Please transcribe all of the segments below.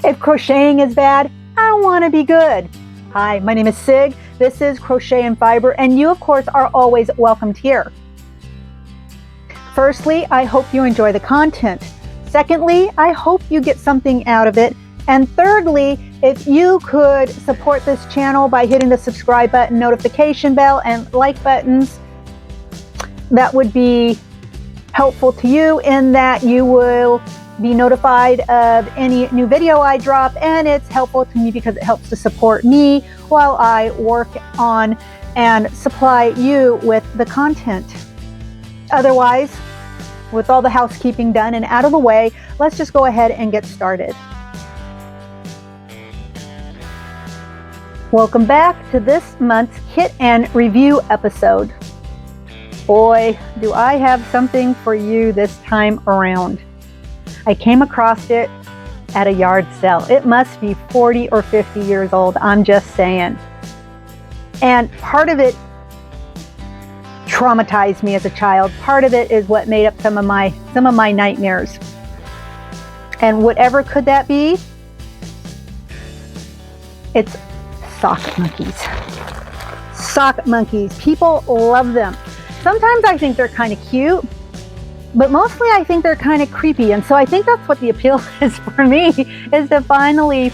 If crocheting is bad, I don't want to be good. Hi, my name is Sig. This is Crochet and Fiber, and you, of course, are always welcomed here. Firstly, I hope you enjoy the content. Secondly, I hope you get something out of it. And thirdly, if you could support this channel by hitting the subscribe button, notification bell, and like buttons, that would be helpful to you in that you will be notified of any new video I drop, and it's helpful to me because it helps to support me while I work on and supply you with the content. Otherwise, with all the housekeeping done and out of the way, let's just go ahead and get started. Welcome back to this month's kit and review episode. Boy, do I have something for you this time around. I came across it at a yard sale. It must be 40 or 50 years old, I'm just saying. And part of it traumatized me as a child. Part of it is what made up some of my nightmares. And whatever could that be? It's sock monkeys. Sock monkeys. People love them. Sometimes I think they're kind of cute, but mostly I think they're kind of creepy. And so I think that's what the appeal is for me, is to finally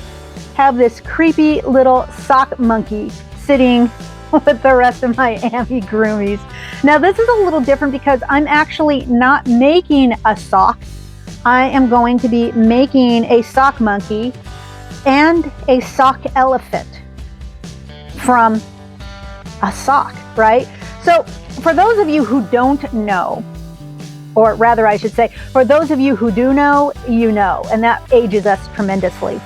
have this creepy little sock monkey sitting with the rest of my amigurumis. Now this is a little different because I'm actually not making a sock. I am going to be making a sock monkey and a sock elephant from a sock, right? So for those of you who don't know, or rather I should say, for those of you who do know, you know, and that ages us tremendously.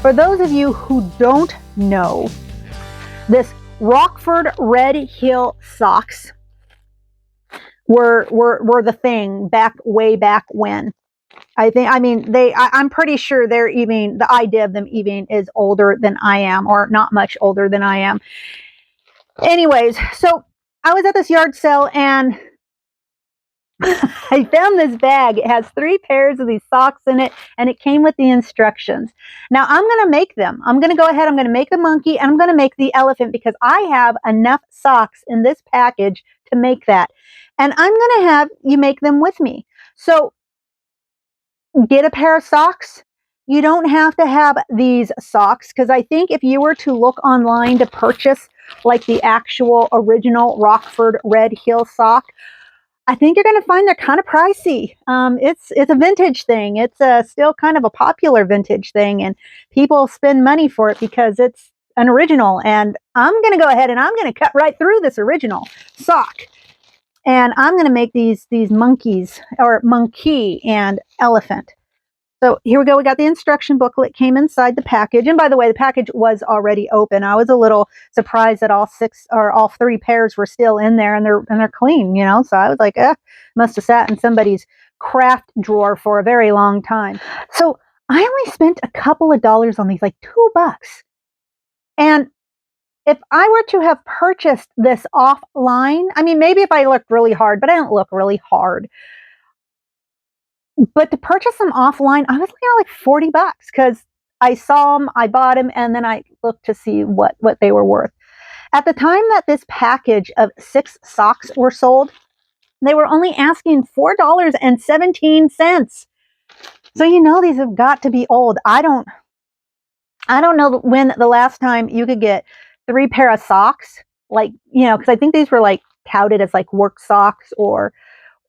For those of you who don't know, this Rockford Red Heel socks were the thing way back when. I'm pretty sure the idea of them even is older than I am, or not much older than I am. Anyways, so I was at this yard sale and I found this bag. It has 3 pairs of these socks in it, and it came with the instructions. Now I'm going to make them. I'm going to go ahead, I'm going to make the monkey, and I'm going to make the elephant because I have enough socks in this package to make that. And I'm going to have you make them with me. So get a pair of socks. You don't have to have these socks, because I think if you were to look online to purchase like the actual original Rockford Red Heel sock, I think you're going to find they're kind of pricey. It's a vintage thing. It's still kind of a popular vintage thing, and people spend money for it because it's an original. And I'm going to go ahead and I'm going to cut right through this original sock. And I'm going to make these monkeys, or monkey and elephant. So here we go. We got the instruction booklet, came inside the package. And by the way, the package was already open. I was a little surprised that all 3 pairs were still in there, and they're clean, you know. So I was like, must have sat in somebody's craft drawer for a very long time. So I only spent a couple of dollars on these, like $2. And if I were to have purchased this offline, I mean, maybe if I looked really hard, but I don't look really hard. But to purchase them offline, I was looking at like $40 because I saw them, I bought them, and then I looked to see what they were worth. At the time that this package of 6 socks were sold, they were only asking $4.17. So you know these have got to be old. I don't know when the last time you could get 3 pair of socks, like, you know, because I think these were like touted as like work socks or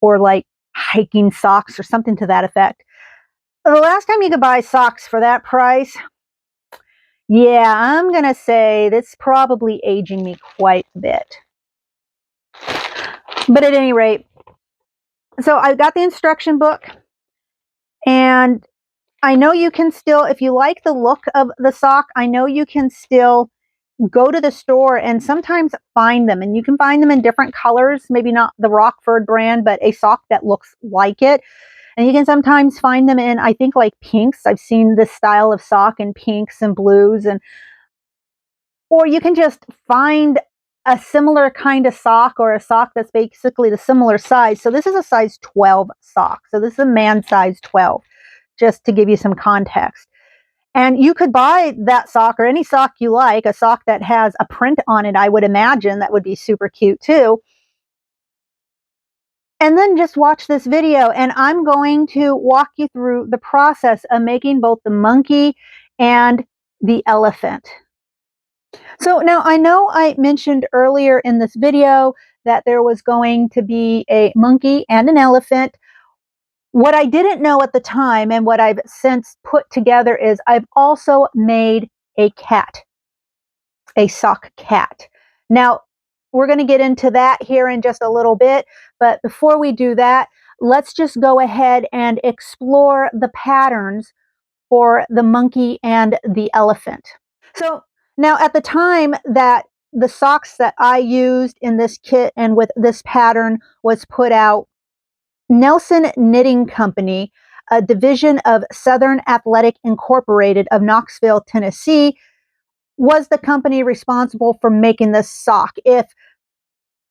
like hiking socks or something to that effect. The last time you could buy socks for that price, yeah, I'm going to say that's probably aging me quite a bit. But at any rate, so I got the instruction book, and I know you can still, if you like the look of the sock, I know you can still go to the store and sometimes find them, and you can find them in different colors, maybe not the Rockford brand, but a sock that looks like it. And you can sometimes find them in, I think, like pinks. I've seen this style of sock in pinks and blues, or you can just find a similar kind of sock, or a sock that's basically the similar size. So this is a size 12 sock. So this is a man size 12, just to give you some context. And you could buy that sock or any sock you like, a sock that has a print on it, I would imagine. That would be super cute too. And then just watch this video, and I'm going to walk you through the process of making both the monkey and the elephant. So now I know I mentioned earlier in this video that there was going to be a monkey and an elephant. What I didn't know at the time and what I've since put together is I've also made a cat, a sock cat. Now, we're going to get into that here in just a little bit, but before we do that, let's just go ahead and explore the patterns for the monkey and the elephant. So now at the time that the socks that I used in this kit and with this pattern was put out, Nelson Knitting Company, a division of Southern Athletic Incorporated of Knoxville, Tennessee, was the company responsible for making this sock. If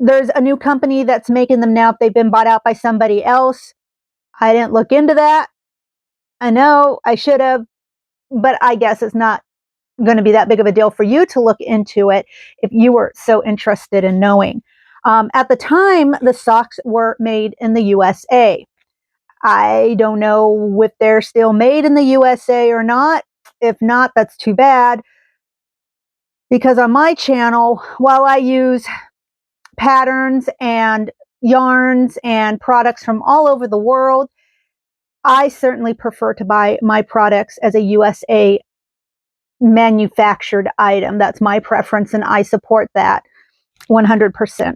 there's a new company that's making them now, if they've been bought out by somebody else, I didn't look into that. I know I should have, but I guess it's not going to be that big of a deal for you to look into it if you were so interested in knowing. At the time, the socks were made in the USA. I don't know if they're still made in the USA or not. If not, that's too bad. Because on my channel, while I use patterns and yarns and products from all over the world, I certainly prefer to buy my products as a USA manufactured item. That's my preference, and I support that 100%.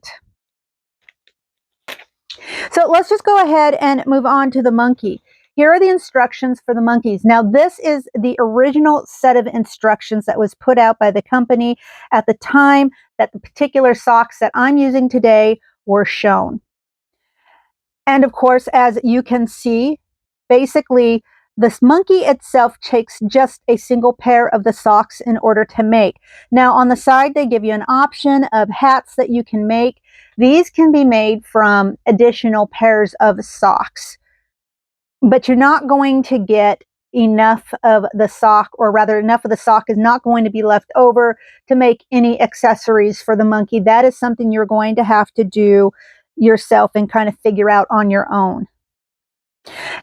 So let's just go ahead and move on to the monkey. Here are the instructions for the monkeys. Now, this is the original set of instructions that was put out by the company at the time that the particular socks that I'm using today were shown. And of course, as you can see, basically, this monkey itself takes just a single pair of the socks in order to make. Now, on the side, they give you an option of hats that you can make. These can be made from additional pairs of socks, but you're not going to get enough of the sock, or rather enough of the sock is not going to be left over to make any accessories for the monkey. That is something you're going to have to do yourself and kind of figure out on your own.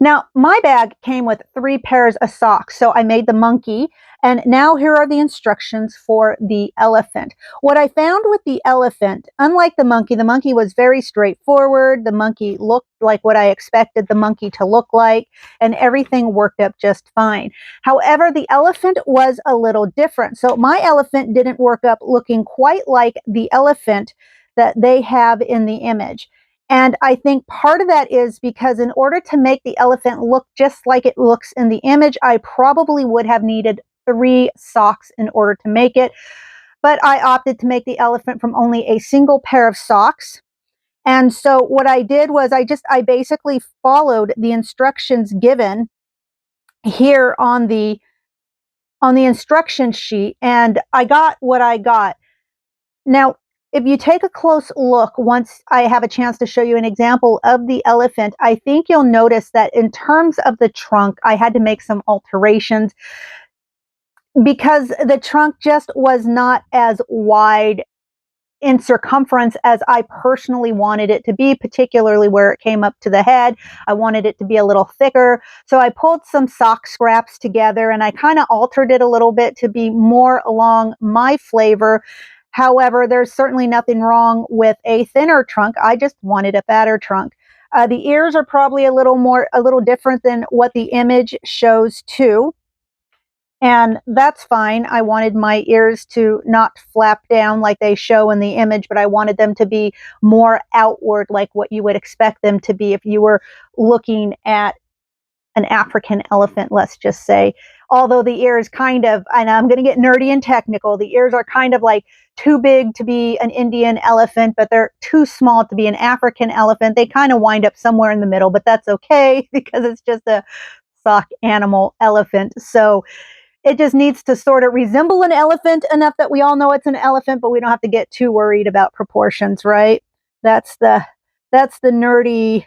Now, my bag came with 3 pairs of socks, so I made the monkey, and now here are the instructions for the elephant. What I found with the elephant, unlike the monkey was very straightforward. The monkey looked like what I expected the monkey to look like, and everything worked up just fine. However, the elephant was a little different. So my elephant didn't work up looking quite like the elephant that they have in the image. And I think part of that is because in order to make the elephant look just like it looks in the image, I probably would have needed 3 socks in order to make it. But I opted to make the elephant from only a single pair of socks. And so what I did was I basically followed the instructions given here on the instruction sheet, and I got what I got. Now, if you take a close look, once I have a chance to show you an example of the elephant, I think you'll notice that in terms of the trunk, I had to make some alterations because the trunk just was not as wide in circumference as I personally wanted it to be, particularly where it came up to the head. I wanted it to be a little thicker. So I pulled some sock scraps together and I kind of altered it a little bit to be more along my flavor. However, there's certainly nothing wrong with a thinner trunk. I just wanted a fatter trunk. The ears are probably a little different than what the image shows too. And that's fine. I wanted my ears to not flap down like they show in the image, but I wanted them to be more outward, like what you would expect them to be if you were looking at an African elephant, let's just say. Although the ears kind of, and I'm going to get nerdy and technical, the ears are kind of like too big to be an Indian elephant, but they're too small to be an African elephant. They kind of wind up somewhere in the middle, but that's okay because it's just a sock animal elephant. So it just needs to sort of resemble an elephant enough that we all know it's an elephant, but we don't have to get too worried about proportions, right? That's the nerdy,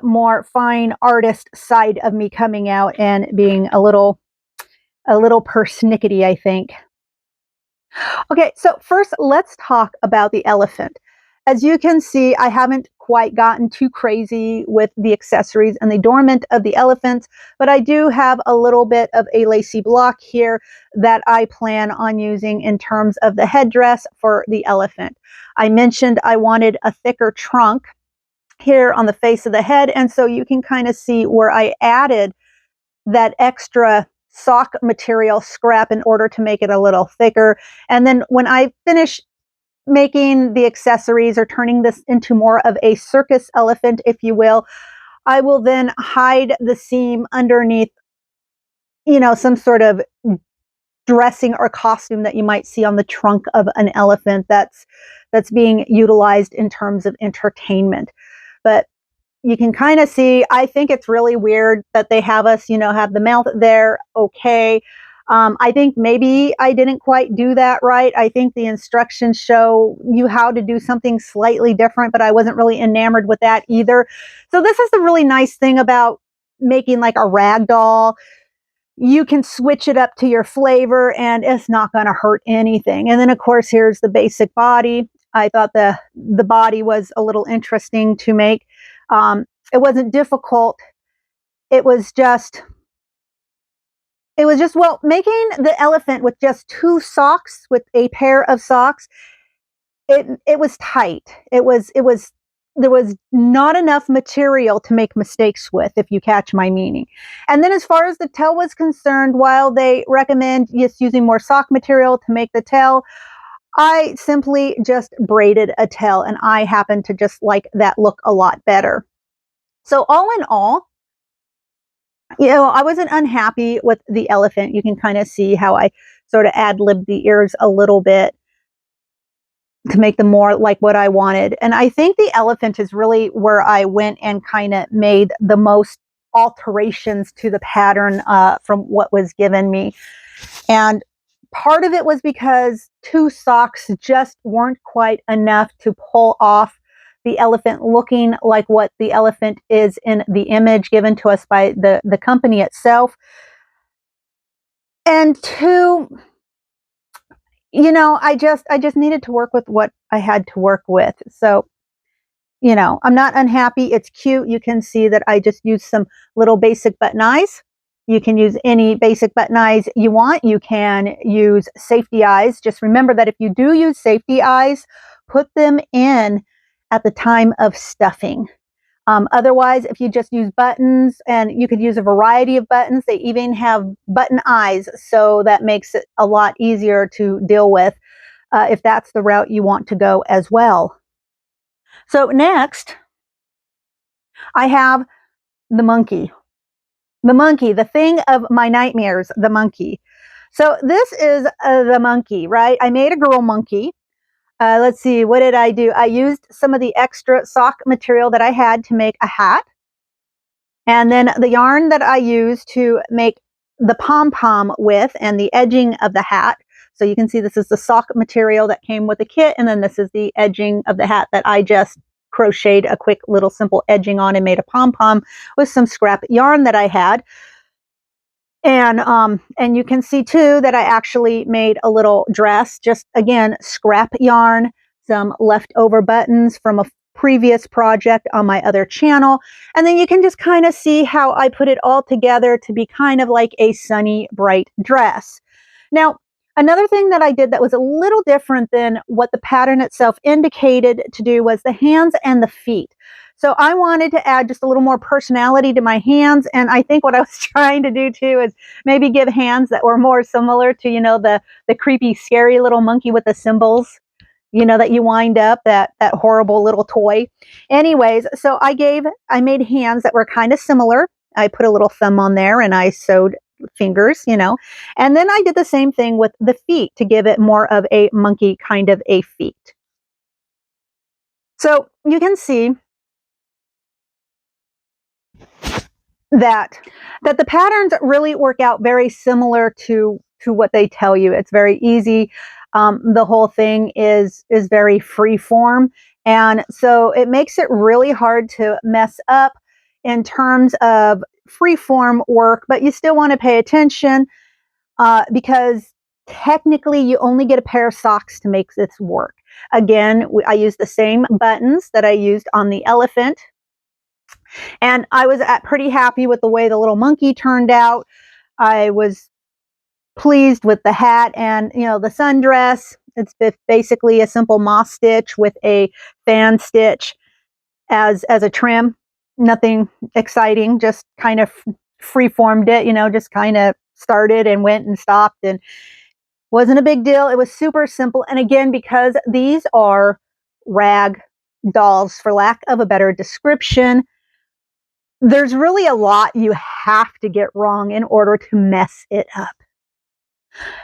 more fine artist side of me coming out and being a little a little persnickety, I think. Okay, so first let's talk about the elephant. As you can see, I haven't quite gotten too crazy with the accessories and the adornment of the elephant, but I do have a little bit of a lacy block here that I plan on using in terms of the headdress for the elephant. I mentioned I wanted a thicker trunk here on the face of the head, and so you can kind of see where I added that extra sock material scrap in order to make it a little thicker. And then when I finish making the accessories or turning this into more of a circus elephant, if you will, I will then hide the seam underneath, some sort of dressing or costume that you might see on the trunk of an elephant that's being utilized in terms of entertainment. But you can kind of see, I think it's really weird that they have us, have the mouth there. Okay. I think maybe I didn't quite do that right. I think the instructions show you how to do something slightly different, but I wasn't really enamored with that either. So this is the really nice thing about making like a rag doll. You can switch it up to your flavor and it's not going to hurt anything. And then of course, here's the basic body. I thought the body was a little interesting to make. It wasn't difficult. It was just, well, making the elephant with just two socks, with a pair of socks, it was tight. There was not enough material to make mistakes with, if you catch my meaning. And then as far as the tail was concerned, while they recommend just using more sock material to make the tail, I simply just braided a tail, and I happen to just like that look a lot better. So all in all, I wasn't unhappy with the elephant. You can kind of see how I sort of ad-libbed the ears a little bit to make them more like what I wanted. And I think the elephant is really where I went and kind of made the most alterations to the pattern from what was given me. And part of it was because two socks just weren't quite enough to pull off the elephant looking like what the elephant is in the image given to us by the company itself. And two, I just needed to work with what I had to work with. So, I'm not unhappy. It's cute. You can see that I just used some little basic button eyes. You can use any basic button eyes you want. You can use safety eyes. Just remember that if you do use safety eyes, put them in at the time of stuffing. Otherwise, if you just use buttons, and you could use a variety of buttons, they even have button eyes, so that makes it a lot easier to deal with if that's the route you want to go as well. So next, I have the monkey. The monkey, the thing of my nightmares, the monkey. So this is the monkey, right? I made a girl monkey. Let's see, what did I do? I used some of the extra sock material that I had to make a hat. And then the yarn that I used to make the pom-pom with and the edging of the hat. So you can see this is the sock material that came with the kit. And then this is the edging of the hat that I just crocheted a quick little simple edging on and made a pom-pom with some scrap yarn that I had. And you can see too that I actually made a little dress, just again, scrap yarn, some leftover buttons from a previous project on my other channel. And then you can just kind of see how I put it all together to be kind of like a sunny, bright dress. Now, another thing that I did that was a little different than what the pattern itself indicated to do was the hands and the feet. So I wanted to add just a little more personality to my hands. And I think what I was trying to do too is maybe give hands that were more similar to, the creepy, scary little monkey with the symbols, that you wind up, that horrible little toy. Anyways, so I made hands that were kind of similar. I put a little thumb on there and I sewed fingers, and then I did the same thing with the feet to give it more of a monkey kind of a feet. So you can see that the patterns really work out very similar to what they tell you. It's very easy. The whole thing is very free form, and so it makes it really hard to mess up in terms of free form work, but you still want to pay attention. because technically you only get a pair of socks to make this work. Again, I used the same buttons that I used on the elephant, and I was pretty happy with the way the little monkey turned out. I was pleased with the hat and, you know, the sundress. It's basically a simple moss stitch with a fan stitch as a trim. Nothing exciting, just kind of free formed it, you know, just kind of started and went and stopped, and wasn't a big deal. It was super simple. And again, because these are rag dolls, for lack of a better description, there's really a lot you have to get wrong in order to mess it up.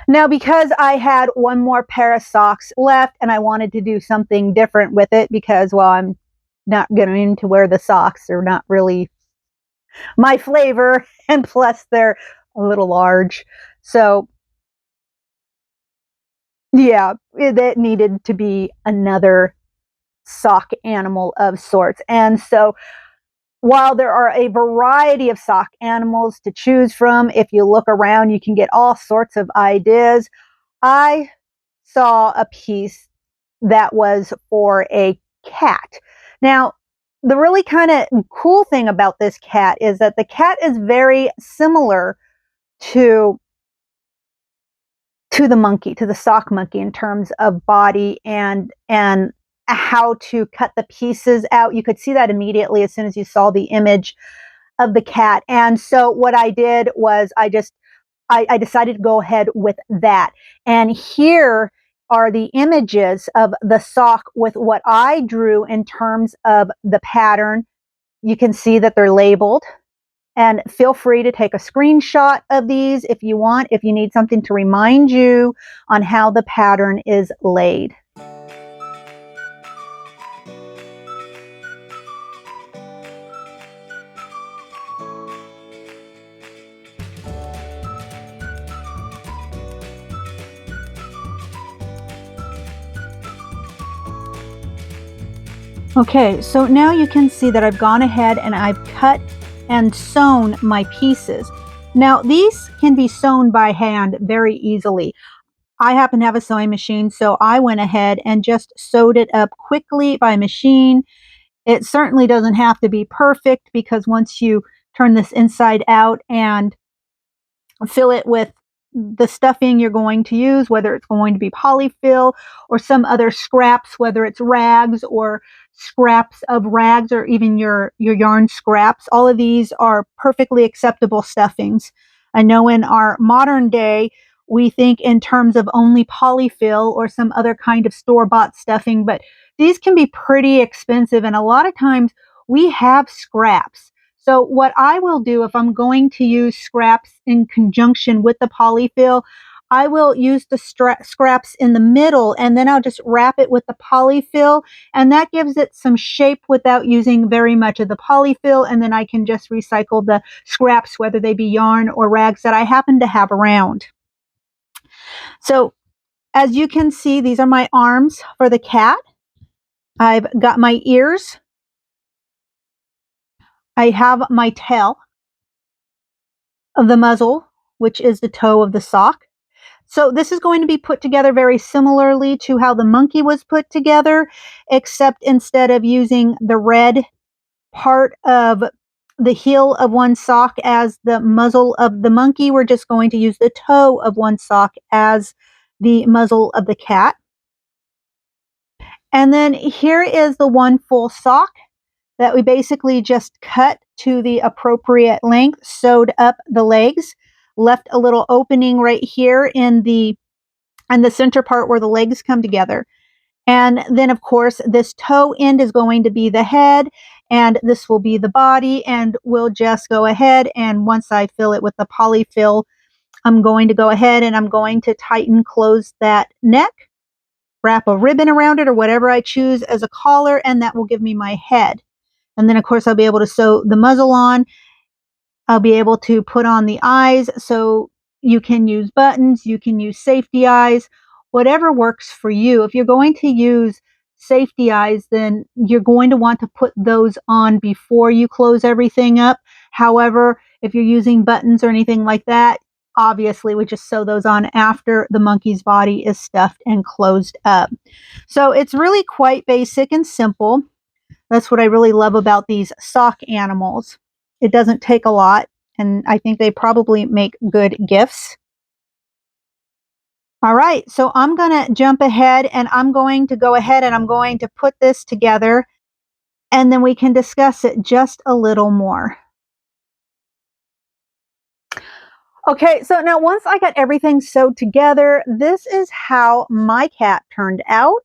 Now, because I had one more pair of socks left and I wanted to do something different with it because, well, I'm not going to wear the socks. They're not really my flavor, and plus they're a little large. So, yeah, it needed to be another sock animal of sorts. And so, while there are a variety of sock animals to choose from, if you look around, you can get all sorts of ideas. I saw a piece that was for a cat. Now, the really kind of cool thing about this cat is that the cat is very similar to the monkey, to the sock monkey, in terms of body and how to cut the pieces out. You could see that immediately as soon as you saw the image of the cat. And so what I did was I decided to go ahead with that. And here are the images of the sock with what I drew in terms of the pattern. You can see that they're labeled. And feel free to take a screenshot of these if you want, if you need something to remind you on how the pattern is laid. Okay, so now you can see that I've gone ahead and I've cut and sewn my pieces. Now, these can be sewn by hand very easily. I happen to have a sewing machine, so I went ahead and just sewed it up quickly by machine. It certainly doesn't have to be perfect because once you turn this inside out and fill it with the stuffing you're going to use, whether it's going to be polyfill or some other scraps, whether it's rags or scraps of rags or even your yarn scraps. All of these are perfectly acceptable stuffings. I know in our modern day, we think in terms of only polyfill or some other kind of store-bought stuffing, but these can be pretty expensive, and a lot of times we have scraps. So what I will do if I'm going to use scraps in conjunction with the polyfill, I will use the scraps in the middle, and then I'll just wrap it with the polyfill, and that gives it some shape without using very much of the polyfill, and then I can just recycle the scraps, whether they be yarn or rags that I happen to have around. So as you can see, these are my arms for the cat. I've got my ears. I have my tail of the muzzle, which is the toe of the sock. So this is going to be put together very similarly to how the monkey was put together, except instead of using the red part of the heel of one sock as the muzzle of the monkey, we're just going to use the toe of one sock as the muzzle of the cat. And then here is the one full sock that we basically just cut to the appropriate length, sewed up the legs, left a little opening right here in the center part where the legs come together. And then, of course, this toe end is going to be the head, and this will be the body, and we'll just go ahead, and once I fill it with the polyfill, I'm going to go ahead and I'm going to tighten, close that neck, wrap a ribbon around it or whatever I choose as a collar, and that will give me my head. And then, of course, I'll be able to sew the muzzle on. I'll be able to put on the eyes. So you can use buttons, you can use safety eyes, whatever works for you. If you're going to use safety eyes, then you're going to want to put those on before you close everything up. However, if you're using buttons or anything like that, obviously we just sew those on after the monkey's body is stuffed and closed up. So it's really quite basic and simple. That's what I really love about these sock animals. It doesn't take a lot, and I think they probably make good gifts. All right, so I'm going to jump ahead and I'm going to go ahead and I'm going to put this together and then we can discuss it just a little more. Okay, so now once I got everything sewed together, this is how my cat turned out.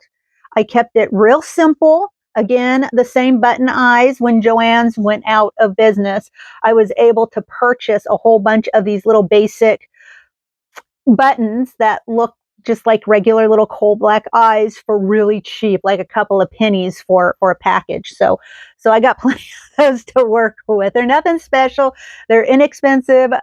I kept it real simple. Again, the same button eyes. When Joann's went out of business, I was able to purchase a whole bunch of these little basic buttons that look just like regular little coal black eyes for really cheap, like a couple of pennies for a package. So I got plenty of those to work with. They're nothing special. They're inexpensive,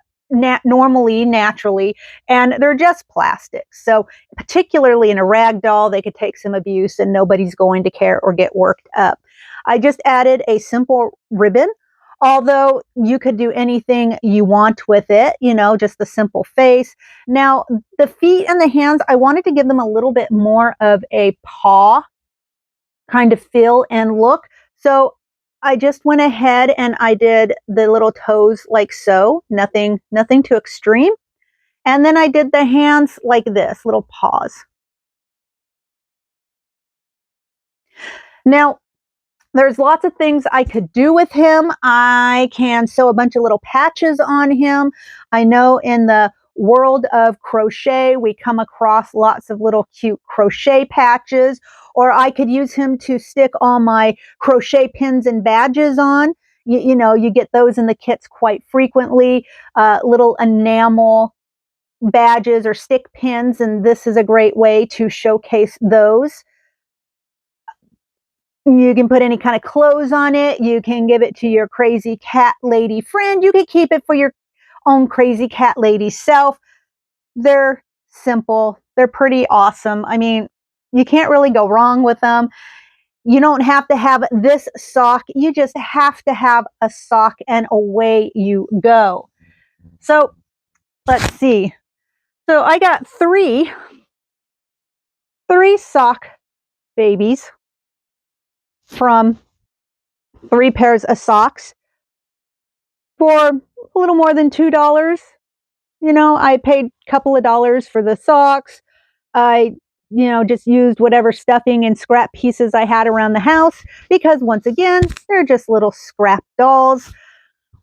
normally, naturally, and they're just plastic. So particularly in a rag doll, they could take some abuse and nobody's going to care or get worked up. I just added a simple ribbon. Although you could do anything you want with it, you know, just the simple face. Now, the feet and the hands, I wanted to give them a little bit more of a paw kind of feel and look. So I just went ahead and I did the little toes like so, nothing too extreme. And then I did the hands like this, little paws. Now, there's lots of things I could do with him. I can sew a bunch of little patches on him. I know in the world of crochet, we come across lots of little cute crochet patches, or I could use him to stick all my crochet pins and badges on. You know, you get those in the kits quite frequently, little enamel badges or stick pins, and this is a great way to showcase those. You can put any kind of clothes on it. You can give it to your crazy cat lady friend. You can keep it for your own crazy cat lady self. They're simple. They're pretty awesome. I mean, you can't really go wrong with them. You don't have to have this sock. You just have to have a sock and away you go. So let's see. So I got three sock babies from 3 pairs of socks for a little more than $2. You know, I paid a couple of dollars for the socks. I, you know, just used whatever stuffing and scrap pieces I had around the house because once again, they're just little scrap dolls.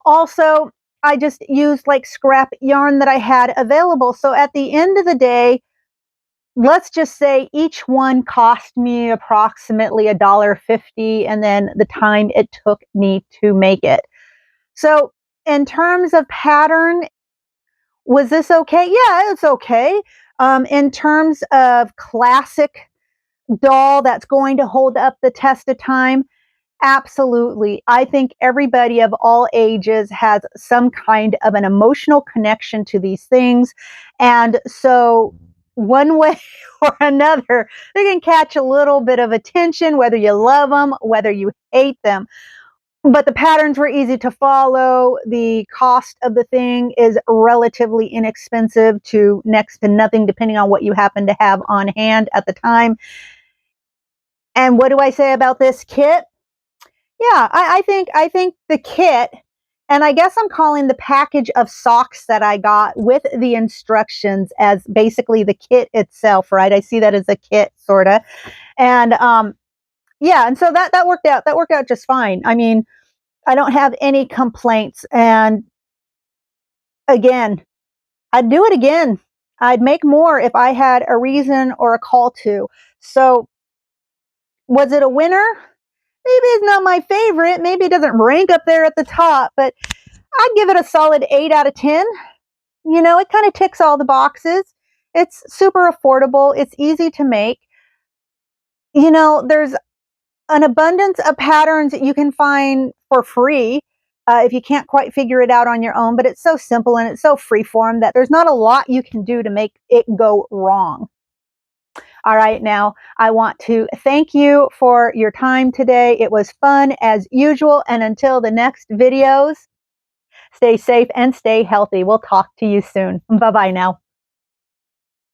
Also, I just used like scrap yarn that I had available. So at the end of the day, let's just say each one cost me approximately $1.50 and then the time it took me to make it. So in terms of pattern, was this okay? Yeah, it's okay. In terms of classic doll that's going to hold up the test of time, absolutely. I think everybody of all ages has some kind of an emotional connection to these things. And so, one way or another, they can catch a little bit of attention, whether you love them, whether you hate them. But the patterns were easy to follow. The cost of the thing is relatively inexpensive to next to nothing, depending on what you happen to have on hand at the time. And what do I say about this kit? Yeah, I think the kit, and I guess I'm calling the package of socks that I got with the instructions as basically the kit itself, right? I see that as a kit, sort of. And yeah, and so that worked out. That worked out just fine. I mean, I don't have any complaints. And again, I'd do it again. I'd make more if I had a reason or a call to. So, was it a winner? Maybe it's not my favorite. Maybe it doesn't rank up there at the top, but I'd give it a solid 8 out of 10. You know, it kind of ticks all the boxes. It's super affordable. It's easy to make. You know, there's an abundance of patterns that you can find for free if you can't quite figure it out on your own, but it's so simple and it's so freeform that there's not a lot you can do to make it go wrong. All right, now I want to thank you for your time today. It was fun as usual, and until the next videos, Stay safe and stay healthy. We'll talk to you soon. Bye-bye now.